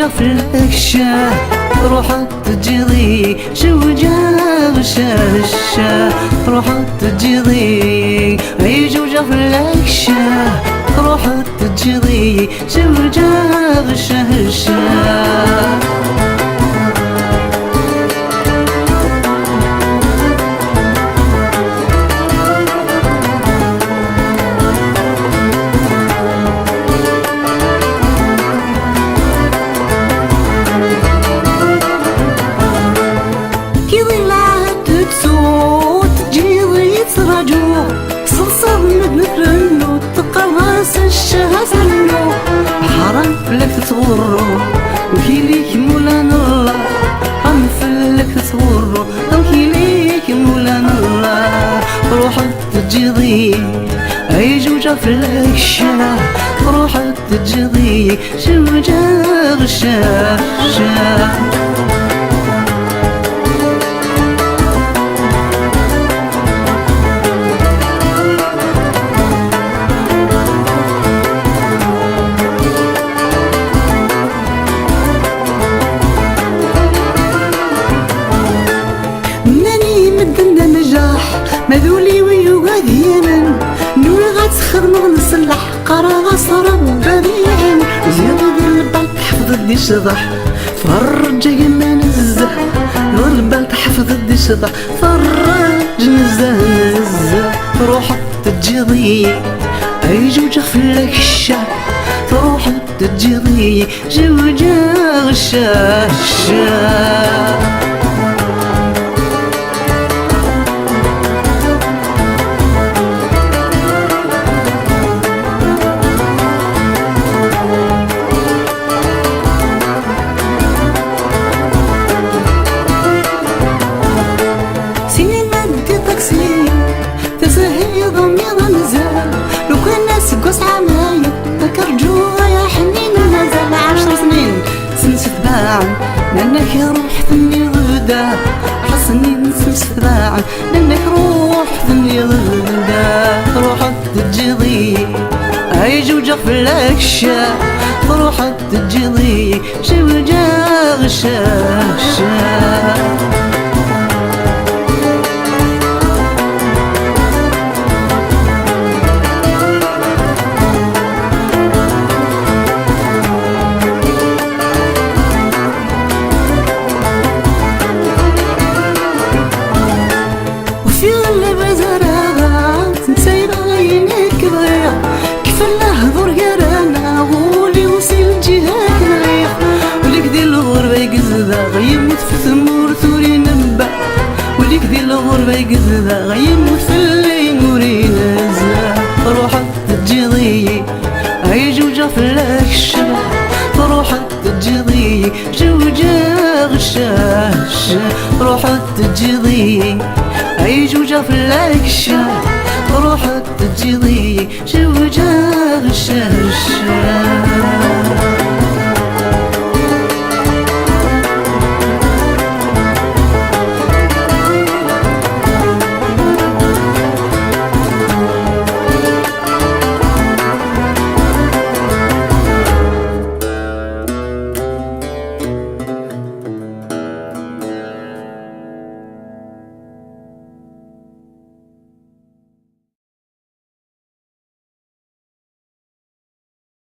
جوجة في الأكشة روحت تجري شوجة غشاشة روحت تجري أي جوجة في الأكشة روحت تجري شوجة غشاشة سنو حرام فلك تغرو وكيليك مولانا الله حرام فلك تغرو وكيليك مولانا الله روحت تجري أي جوجة في الأكشة روحت تجري شوجة غشاشة مذولي ويوغاد يمن نور غتخدم نصلح قرا صرب بريان زياد البال تحفظ دي شضح فرج يما نزه نور البال تحفظ دي شضح فرج نزه روحت تجري أي جوجة في الأكشة روحت تجري جوجة غشاشة لأنك روح ثني غدا حسني نسلس باعا لأنك روح ثني غدا روحت تجري أي جوجة في الأكشة روحت تجري شوجة غشاشة غيموت في ثمور ثوري نبع وليك دي الغربة يقذبها غيموت في الليل وري نزع روحت تجري أي جوجة في الأكشة روحت تجري جوجة غشاشة روحت تجري أي جوجة في الأكشة روحت تجري جوجة غشاشة